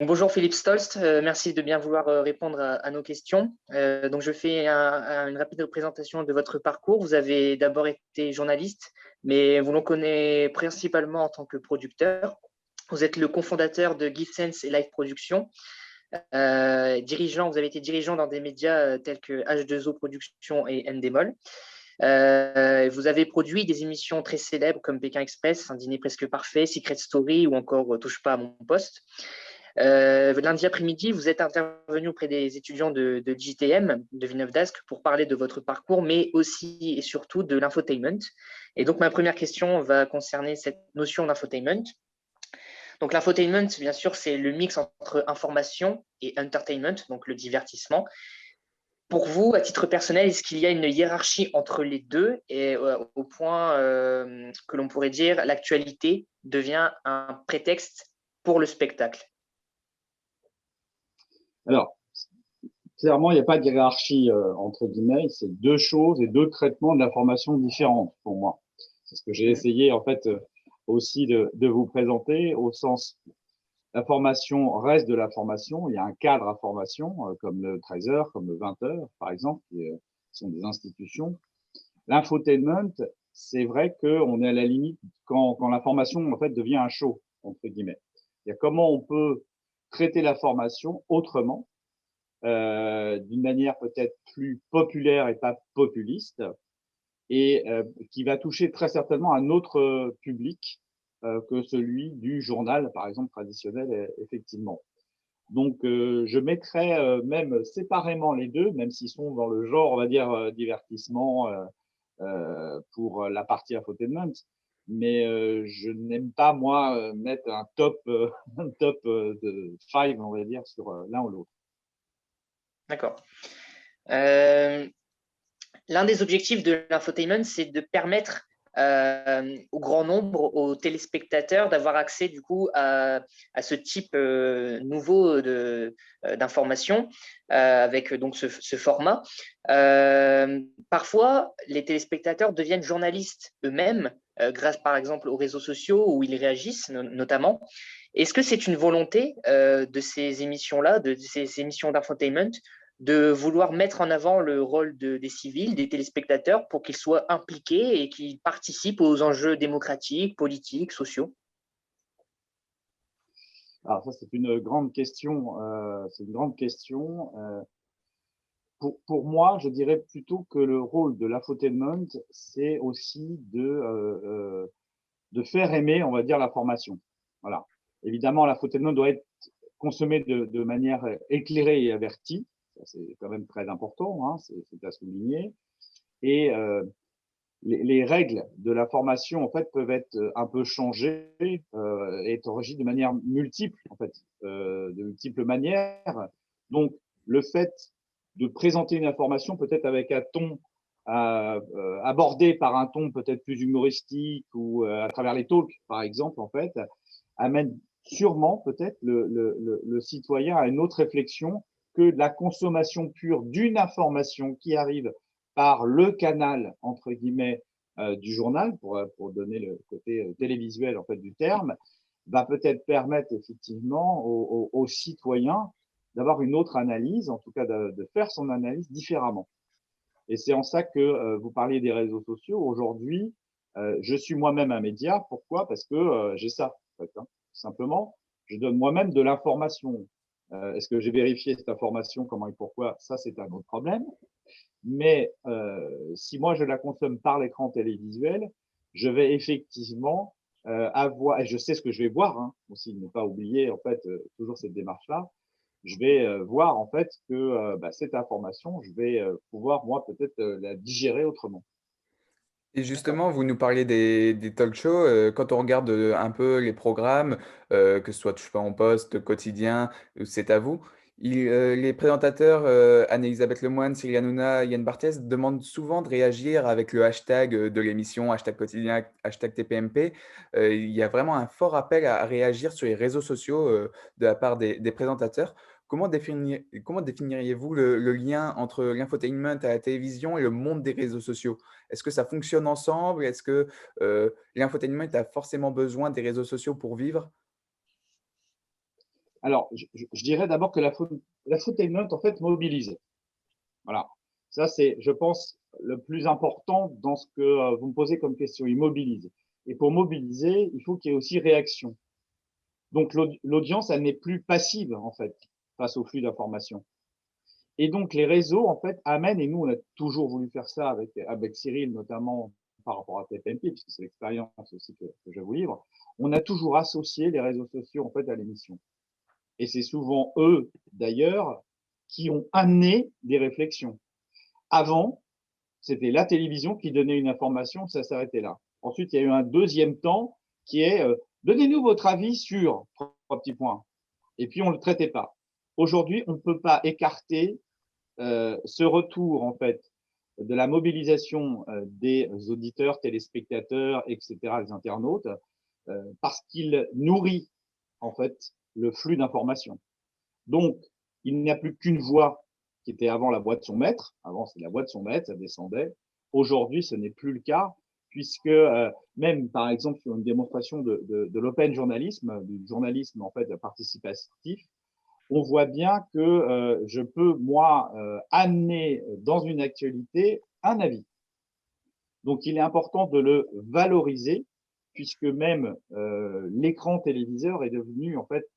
Bonjour Philippe Stolst, merci de bien vouloir répondre à nos questions. Donc je fais une rapide présentation de votre parcours. Vous avez d'abord été journaliste, mais vous l'on connaît principalement en tant que producteur. Vous êtes le cofondateur de GiveSense et Live Production. Vous avez été dirigeant dans des médias tels que H2O Production et Endemol. Vous avez produit des émissions très célèbres comme Pékin Express, Un dîner presque parfait, Secret Story ou encore Touche pas à mon poste. Lundi après-midi, vous êtes intervenu auprès des étudiants de JTM, de Villeneuve-d'Ascq, pour parler de votre parcours, mais aussi et surtout de l'infotainment. Et donc, ma première question va concerner cette notion d'infotainment. Donc, l'infotainment, bien sûr, c'est le mix entre information et entertainment, donc le divertissement. Pour vous, à titre personnel, est-ce qu'il y a une hiérarchie entre les deux et au point que l'on pourrait dire l'actualité devient un prétexte pour le spectacle? Alors, clairement, il n'y a pas de hiérarchie entre guillemets, c'est deux choses et deux traitements de l'information différentes pour moi. C'est ce que j'ai essayé en fait aussi de vous présenter au sens la formation reste de la formation, il y a un cadre à formation comme le 13h, comme le 20h par exemple, qui sont des institutions. L'infotainment, c'est vrai qu'on est à la limite quand l'information en fait devient un show entre guillemets. Il y a comment on peut traiter la formation autrement d'une manière peut-être plus populaire et pas populiste, et qui va toucher très certainement un autre public que celui du journal, par exemple, traditionnel, effectivement. Donc, je mettrais même séparément les deux, même s'ils sont dans le genre, on va dire, divertissement pour la partie infotainment. Mais je n'aime pas, moi, mettre un top, un top de 5, on va dire, sur l'un ou l'autre. D'accord. L'un des objectifs de l'infotainment, c'est de permettre au grand nombre, aux téléspectateurs, d'avoir accès du coup à ce type nouveau d'information avec donc ce format. Parfois, les téléspectateurs deviennent journalistes eux-mêmes grâce par exemple aux réseaux sociaux où ils réagissent notamment. Est-ce que c'est une volonté de ces émissions-là, de ces émissions d'infotainment, de vouloir mettre en avant le rôle des civils, des téléspectateurs, pour qu'ils soient impliqués et qu'ils participent aux enjeux démocratiques, politiques, sociaux? Alors ça, c'est une grande question. C'est une grande question. Pour moi, je dirais plutôt que le rôle de l'infotainment, c'est aussi de faire aimer, on va dire, l'information. Voilà. Évidemment, l'infotainment doit être consommé de manière éclairée et avertie. C'est quand même très important, hein, c'est à souligner. Et les règles de la formation en fait peuvent être un peu changées et être régies de manière multiple en fait, de multiples manières. Donc le fait de présenter une information peut-être avec un ton abordé par un ton peut-être plus humoristique ou à travers les talks par exemple en fait amène sûrement peut-être le citoyen à une autre réflexion que la consommation pure d'une information qui arrive par le canal entre guillemets du journal pour donner le côté télévisuel en fait du terme va peut-être permettre effectivement aux citoyens d'avoir une autre analyse, en tout cas de faire son analyse différemment. Et c'est en ça que vous parliez des réseaux sociaux. Aujourd'hui, je suis moi-même un média. Pourquoi? Parce que j'ai ça, en fait, hein, tout simplement. Je donne moi-même de l'information. Est-ce que j'ai vérifié cette information, comment et pourquoi? Ça, c'est un autre problème. Mais si moi je la consomme par l'écran télévisuel, je vais effectivement avoir, et je sais ce que je vais voir, hein, aussi ne pas oublier en fait toujours cette démarche-là, je vais voir en fait que cette information, je vais pouvoir moi peut-être la digérer autrement. Et justement, vous nous parliez des talk shows. Quand on regarde un peu les programmes, que ce soit Touche pas mon poste, Quotidien, ou C'est à vous, les présentateurs, Anne-Elisabeth Lemoine, Cyril Hanouna, Yann Barthès, demandent souvent de réagir avec le hashtag de l'émission, hashtag quotidien, hashtag TPMP. Il y a vraiment un fort appel à réagir sur les réseaux sociaux de la part des présentateurs. Comment définiriez-vous le lien entre l'infotainment à la télévision et le monde des réseaux sociaux? Est-ce que ça fonctionne ensemble? Est-ce que l'infotainment a forcément besoin des réseaux sociaux pour vivre? Alors, je dirais d'abord que l'infotainment, en fait, mobilise. Voilà. Ça, c'est, je pense, le plus important dans ce que vous me posez comme question. Il mobilise. Et pour mobiliser, il faut qu'il y ait aussi réaction. Donc, l'audience, elle n'est plus passive, en fait, face au flux d'informations. Et donc, les réseaux, en fait, amènent, et nous, on a toujours voulu faire ça avec Cyril, notamment par rapport à TPMP, puisque c'est l'expérience aussi que je vous livre, on a toujours associé les réseaux sociaux, en fait, à l'émission. Et c'est souvent eux, d'ailleurs, qui ont amené des réflexions. Avant, c'était la télévision qui donnait une information, ça s'arrêtait là. Ensuite, il y a eu un deuxième temps qui est donnez-nous votre avis sur trois petits points. Et puis, on ne le traitait pas. Aujourd'hui, on ne peut pas écarter ce retour, en fait, de la mobilisation des auditeurs, téléspectateurs, etc., les internautes, parce qu'il nourrit, en fait, le flux d'informations. Donc, il n'y a plus qu'une voix qui était avant la voix de son maître. Avant, c'était la voix de son maître, ça descendait. Aujourd'hui, ce n'est plus le cas, puisque même, par exemple, sur une démonstration de l'open journalisme, du journalisme en fait participatif, on voit bien que je peux, moi, amener dans une actualité un avis. Donc, il est important de le valoriser, puisque même l'écran téléviseur est devenu, en fait,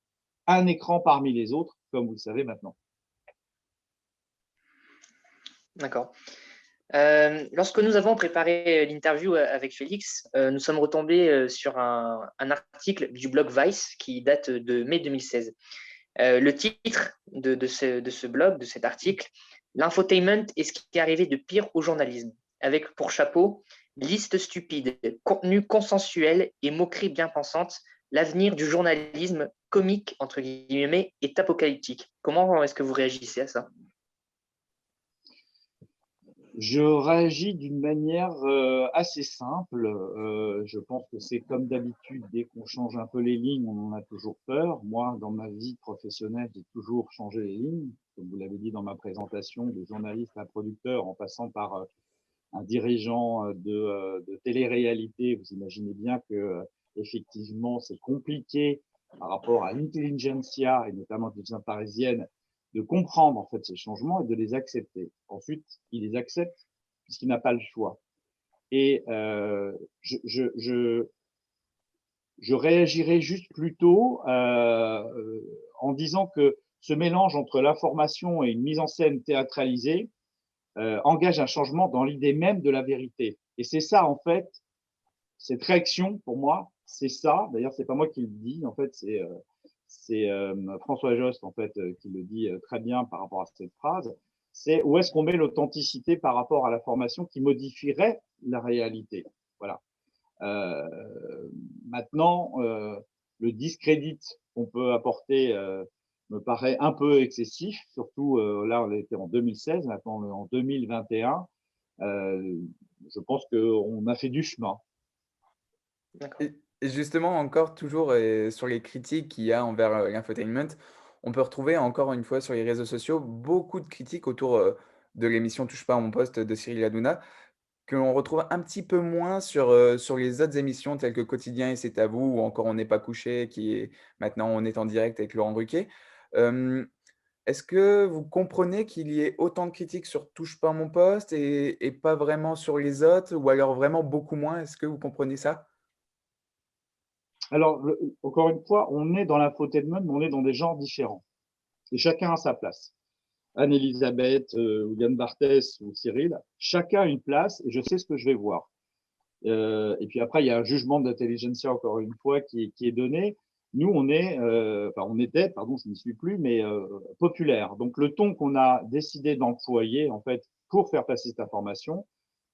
un écran parmi les autres, comme vous le savez maintenant. D'accord. Lorsque nous avons préparé l'interview avec Félix, nous sommes retombés sur un article du blog Vice qui date de mai 2016. Le titre de ce blog, de cet article, l'infotainment est ce qui est arrivé de pire au journalisme, avec pour chapeau liste stupide, contenu consensuel et moquerie bien pensante. L'avenir du journalisme comique, entre guillemets, est apocalyptique. Comment est-ce que vous réagissez à ça? Je réagis d'une manière assez simple. Je pense que c'est comme d'habitude, dès qu'on change un peu les lignes, on en a toujours peur. Moi, dans ma vie professionnelle, j'ai toujours changé les lignes. Comme vous l'avez dit dans ma présentation, de journaliste à producteur, en passant par un dirigeant de télé-réalité, vous imaginez bien que effectivement, c'est compliqué par rapport à l'intelligentsia, et notamment l'intelligence parisienne, de comprendre en fait ces changements et de les accepter. Ensuite, il les accepte puisqu'il n'a pas le choix. Et je réagirais juste plutôt en disant que ce mélange entre l'information et une mise en scène théâtralisée engage un changement dans l'idée même de la vérité. Et c'est ça, en fait, cette réaction, pour moi, c'est ça. D'ailleurs, c'est pas moi qui le dis, en fait, c'est François Jost, en fait, qui le dit très bien par rapport à cette phrase. C'est où est-ce qu'on met l'authenticité par rapport à la formation qui modifierait la réalité. Voilà. Euh, Maintenant, le discrédit qu'on peut apporter me paraît un peu excessif, surtout là, on était en 2016, maintenant on est en 2021. Je pense qu'on a fait du chemin. Et justement, encore toujours sur les critiques qu'il y a envers l'infotainment, on peut retrouver encore une fois sur les réseaux sociaux beaucoup de critiques autour de l'émission Touche pas à mon poste de Cyril Hanouna, que l'on retrouve un petit peu moins sur les autres émissions telles que Quotidien et C'est à vous, ou encore On n'est pas couché, qui est maintenant on est en direct avec Laurent Ruquier. Euh, Est-ce que vous comprenez qu'il y ait autant de critiques sur Touche pas à mon poste et pas vraiment sur les autres, ou alors vraiment beaucoup moins? Est-ce que vous comprenez ça? Alors, encore une fois, on est dans l'infotainment, mais on est dans des genres différents. Et chacun a sa place. Anne-Elisabeth, Yann Barthès ou Cyril, chacun a une place et je sais ce que je vais voir. Et puis après, il y a un jugement d'intelligentsia, encore une fois, qui est donné. Nous, on était, pardon, je n'y suis plus, mais populaire. Donc, le ton qu'on a décidé d'employer, en fait, pour faire passer cette information,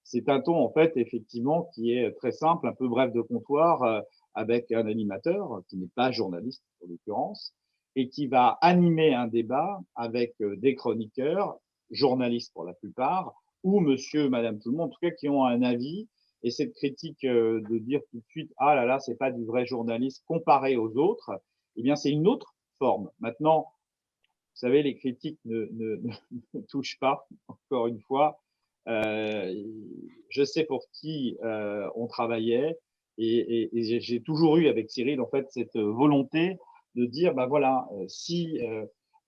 c'est un ton, en fait, effectivement, qui est très simple, un peu bref de comptoir, avec un animateur qui n'est pas journaliste, en l'occurrence, et qui va animer un débat avec des chroniqueurs, journalistes pour la plupart, ou monsieur, madame, tout le monde, en tout cas, qui ont un avis. Et cette critique de dire tout de suite, ah là là, c'est pas du vrai journaliste comparé aux autres, eh bien, c'est une autre forme. Maintenant, vous savez, les critiques ne touchent pas, encore une fois. Euh, je sais pour qui on travaillait et j'ai toujours eu avec Cyril en fait cette volonté de dire, bah voilà, si,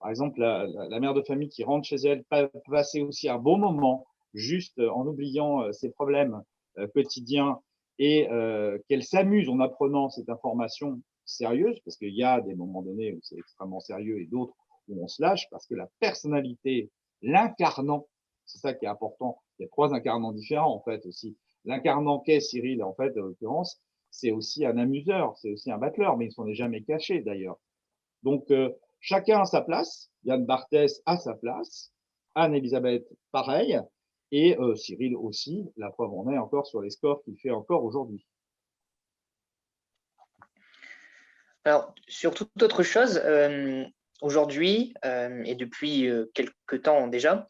par exemple, la mère de famille qui rentre chez elle peut passer aussi un bon moment, juste en oubliant ses problèmes quotidiens et qu'elle s'amuse en apprenant cette information sérieuse, parce qu'il y a des moments donnés où c'est extrêmement sérieux et d'autres où on se lâche, parce que la personnalité, l'incarnant, c'est ça qui est important. Il y a 3 incarnants différents, en fait, aussi. L'incarnant qu'est Cyril, en fait, en l'occurrence, c'est aussi un amuseur, c'est aussi un battleur, mais il s'en est jamais caché, d'ailleurs. Donc, chacun a sa place. Yann Barthès a sa place. Anne-Elisabeth, pareil. Et Cyril aussi. La preuve en est encore sur les scores qu'il fait encore aujourd'hui. Alors, sur toute autre chose, aujourd'hui, et depuis quelques temps déjà,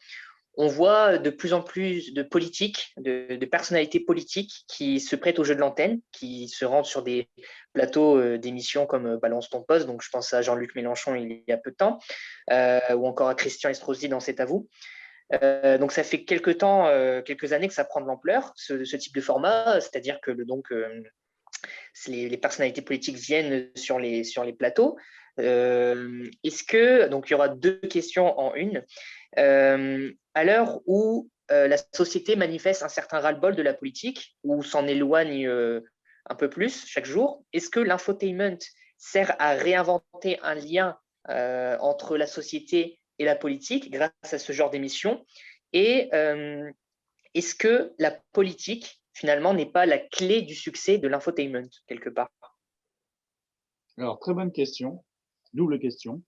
on voit de plus en plus de politiques, de personnalités politiques qui se prêtent au jeu de l'antenne, qui se rendent sur des plateaux d'émissions comme Balance ton poste. Donc, je pense à Jean-Luc Mélenchon il y a peu de temps, ou encore à Christian Estrosi dans C'est à vous. Donc, ça fait quelques années que ça prend de l'ampleur, ce type de format, c'est-à-dire que les personnalités politiques viennent sur les plateaux. Est-ce que, donc il y aura 2 questions en une, à l'heure où la société manifeste un certain ras-le-bol de la politique, ou s'en éloigne un peu plus chaque jour, est-ce que l'infotainment sert à réinventer un lien entre la société et la politique grâce à ce genre d'émission? Et est-ce que la politique, finalement, n'est pas la clé du succès de l'infotainment, quelque part? Alors, très bonne question. Double question.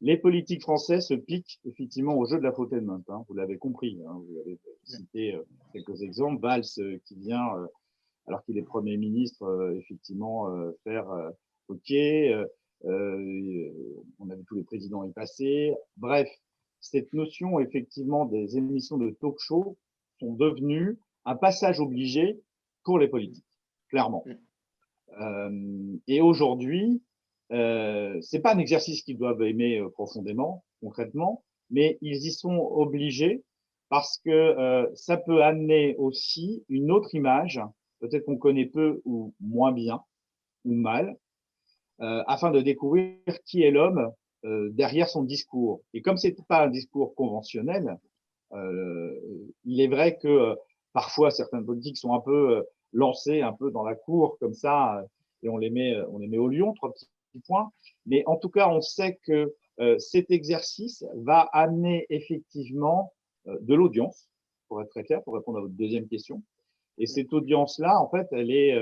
Les politiques français se piquent effectivement au jeu de l'infotainment. Hein, vous l'avez compris. Hein, vous avez cité quelques exemples. Valls qui vient, alors qu'il est Premier ministre, effectivement, faire OK. On a vu tous les présidents y passer. Bref, cette notion, effectivement, des émissions de talk-show sont devenues un passage obligé pour les politiques, clairement. Et aujourd'hui, c'est pas un exercice qu'ils doivent aimer profondément, concrètement, mais ils y sont obligés parce que ça peut amener aussi une autre image, peut-être qu'on connaît peu ou moins bien ou mal, afin de découvrir qui est l'homme derrière son discours. Et comme c'est pas un discours conventionnel, il est vrai que parfois certaines politiques sont un peu lancées un peu dans la cour comme ça et on les met au lion, 3 petits points. Mais en tout cas, on sait que cet exercice va amener effectivement de l'audience, pour être très clair, pour répondre à votre deuxième question. Et cette audience-là, en fait, elle est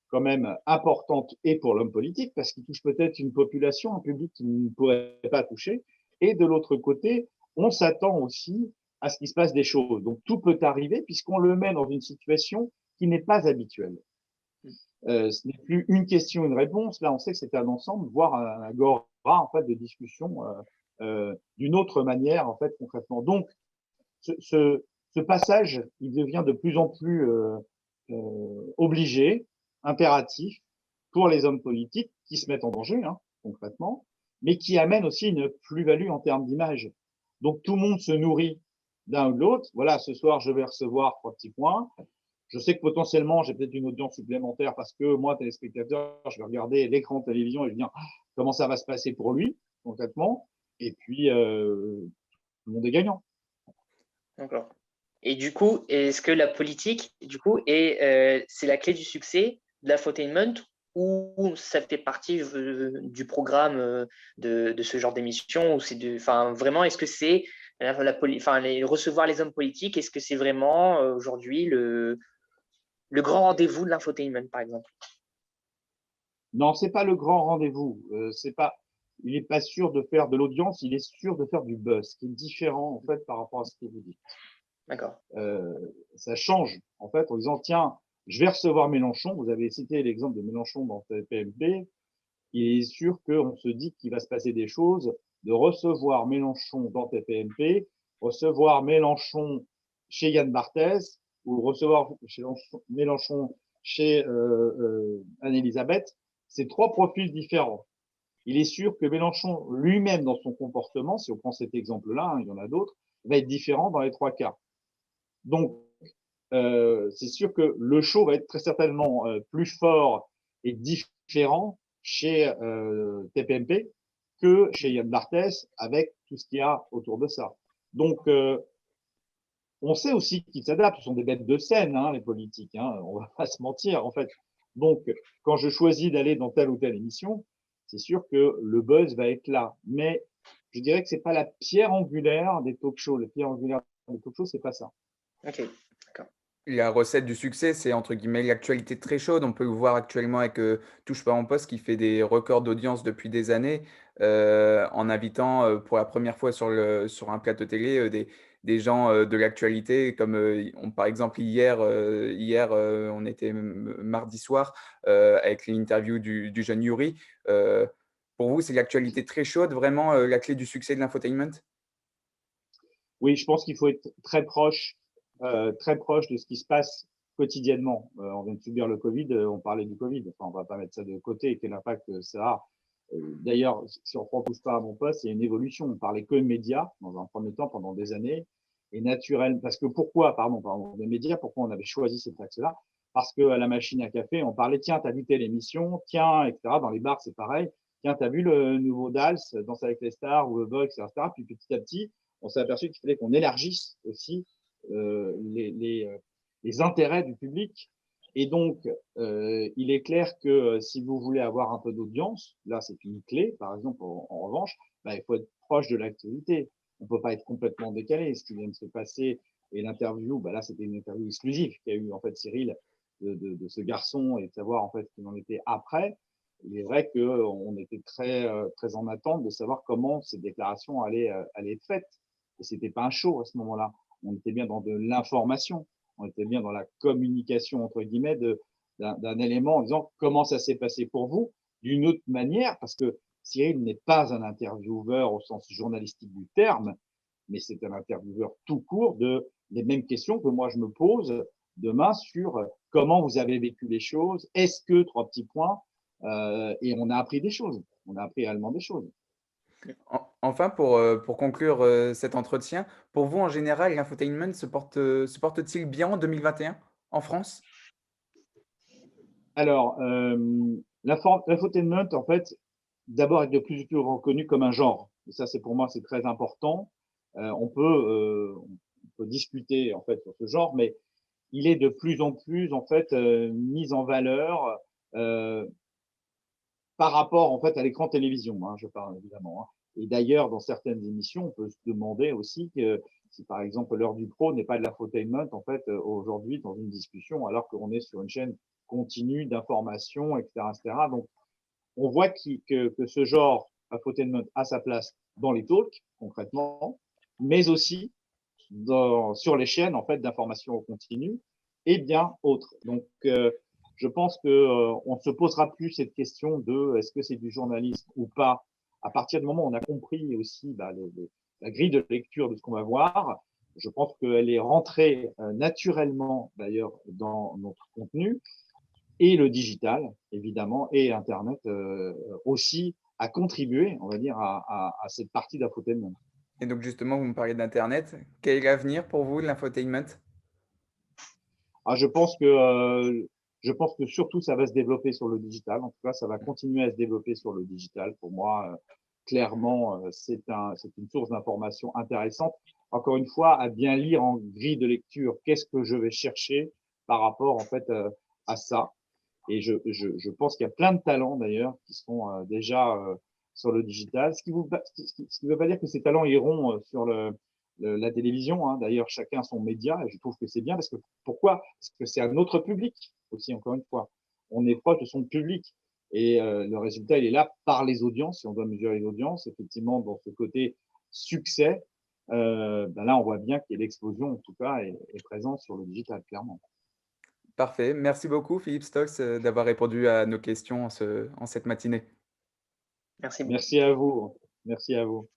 quand même importante et pour l'homme politique parce qu'il touche peut-être une population, un public qui ne pourrait pas toucher. Et de l'autre côté, on s'attend aussi à ce qu'il se passe des choses. Donc tout peut arriver puisqu'on le met dans une situation qui n'est pas habituelle. Ce n'est plus une question, une réponse. Là, on sait que c'est un ensemble, voire un agora en fait de discussion d'une autre manière en fait concrètement. Donc ce passage, il devient de plus en plus obligé, impératif pour les hommes politiques qui se mettent en danger hein, concrètement, mais qui amène aussi une plus-value en termes d'image. Donc tout le monde se nourrit d'un ou de l'autre. Voilà, ce soir, je vais recevoir 3 petits points. Je sais que potentiellement, j'ai peut-être une audience supplémentaire parce que moi, téléspectateur, je vais regarder l'écran de télévision et je vais dire comment ça va se passer pour lui, concrètement. Et puis, tout le monde est gagnant. D'accord. Et du coup, est-ce que la politique, du coup, c'est la clé du succès de l'infotainment ou ça fait partie du programme de ce genre d'émission ou vraiment, est-ce que c'est recevoir les hommes politiques, est-ce que c'est vraiment aujourd'hui le grand rendez-vous de l'infotainment, par exemple? Non, c'est pas le grand rendez-vous. Il n'est pas sûr de faire de l'audience, il est sûr de faire du buzz, qui est différent en fait par rapport à ce que vous dites. D'accord. Ça change en fait en disant tiens, je vais recevoir Mélenchon. Vous avez cité l'exemple de Mélenchon dans TPMP. Il est sûr qu'on se dit qu'il va se passer des choses, de recevoir Mélenchon dans TPMP, recevoir Mélenchon chez Yann Barthès ou recevoir Mélenchon chez Anne-Elisabeth. C'est 3 profils différents. Il est sûr que Mélenchon lui-même dans son comportement, si on prend cet exemple-là, hein, il y en a d'autres, va être différent dans les 3 cas. Donc, c'est sûr que le show va être très certainement plus fort et différent chez TPMP que chez Yann Barthès avec tout ce qu'il y a autour de ça. Donc, on sait aussi qu'ils s'adaptent. Ce sont des bêtes de scène, hein, les politiques. Hein, on va pas se mentir, en fait. Donc, quand je choisis d'aller dans telle ou telle émission, c'est sûr que le buzz va être là. Mais je dirais que c'est pas la pierre angulaire des talk-shows. La pierre angulaire des talk-shows, c'est pas ça. Ok, d'accord. La recette du succès, c'est entre guillemets l'actualité très chaude. On peut le voir actuellement avec Touche pas en poste qui fait des records d'audience depuis des années en invitant pour la première fois sur un plateau télé des gens de l'actualité. Comme par exemple hier on était mardi soir avec l'interview du jeune Yuri. Euh, pour vous, c'est l'actualité très chaude, vraiment la clé du succès de l'infotainment? Oui, je pense qu'il faut être très proche de ce qui se passe quotidiennement. On vient de subir le Covid, on parlait du Covid. Enfin, on va pas mettre ça de côté. Quel impact ça a? D'ailleurs, si on ne touche pas à mon poste, il y a une évolution. On parlait que de médias dans un premier temps pendant des années. Et naturel, parce que pourquoi, pardon, des médias, pourquoi on avait choisi cet axe-là? Parce que à la machine à café, on parlait, tiens, t'as vu telle émission, tiens, etc. Dans les bars, c'est pareil. Tiens, t'as vu le nouveau Dals, Danse avec les stars ou le Vox, etc. Puis petit à petit, on s'est aperçu qu'il fallait qu'on élargisse aussi euh, les, les, euh, les intérêts du public. Et donc, il est clair que si vous voulez avoir un peu d'audience, là c'est une clé, par exemple, en revanche, bah, il faut être proche de l'actualité. On ne peut pas être complètement décalé. Ce qui vient de se passer et l'interview, bah là c'était une interview exclusive qu'a eu en fait Cyril de ce garçon et de savoir en fait ce qu'il en était après. Il est vrai qu'on était très en attente de savoir comment ces déclarations allaient être faites. Et c'était pas un show à ce moment-là. On était bien dans de l'information. On était bien dans la communication, entre guillemets, d'un élément en disant comment ça s'est passé pour vous d'une autre manière, parce que Cyril n'est pas un intervieweur au sens journalistique du terme, mais c'est un intervieweur tout court de les mêmes questions que moi je me pose demain sur comment vous avez vécu les choses, est-ce que, trois petits points, et on a appris des choses, on a appris réellement des choses. Enfin, pour conclure cet entretien, pour vous, en général, l'infotainment se porte-t-il bien en 2021 en France? Alors, l'infotainment, en fait, d'abord est de plus en plus reconnu comme un genre. Et ça, c'est pour moi, c'est très important. On peut discuter en fait sur ce genre, mais il est de plus en plus en fait mis en valeur euh, par rapport en fait à l'écran télévision. Hein, je parle évidemment. Hein. Et d'ailleurs, dans certaines émissions, on peut se demander aussi que si par exemple l'heure du pro n'est pas de l'infotainment en fait aujourd'hui dans une discussion, alors qu'on est sur une chaîne continue d'information, etc., etc. Donc, on voit que ce genre infotainment a sa place dans les talks concrètement, mais aussi sur les chaînes en fait d'information continue et bien autres. Donc, je pense que on se posera plus cette question de est-ce que c'est du journalisme ou pas à partir du moment où on a compris aussi la grille de lecture de ce qu'on va voir. Je pense qu'elle est rentrée naturellement d'ailleurs dans notre contenu et le digital évidemment et Internet aussi a contribué, on va dire, à cette partie d'infotainment. Et donc, justement, vous me parlez d'Internet. Quel est l'avenir pour vous de l'infotainment? Ah, je pense que surtout ça va se développer sur le digital. En tout cas, ça va continuer à se développer sur le digital. Pour moi, clairement, c'est une source d'information intéressante. Encore une fois, à bien lire en grille de lecture, qu'est-ce que je vais chercher par rapport en fait à ça. Et je pense qu'il y a plein de talents d'ailleurs qui sont déjà sur le digital. Ce qui veut pas dire que ces talents iront sur la télévision. Hein. D'ailleurs, chacun a son média et je trouve que c'est bien parce que pourquoi? Parce que c'est un autre public aussi, encore une fois. On est proche de son public et le résultat, il est là par les audiences. Si on doit mesurer les audiences, effectivement, dans ce côté succès, ben là, on voit bien que l'explosion, en tout cas, est présente sur le digital, clairement. Parfait. Merci beaucoup, Philippe Stokes, d'avoir répondu à nos questions en cette matinée. Merci beaucoup. Merci à vous. Merci à vous.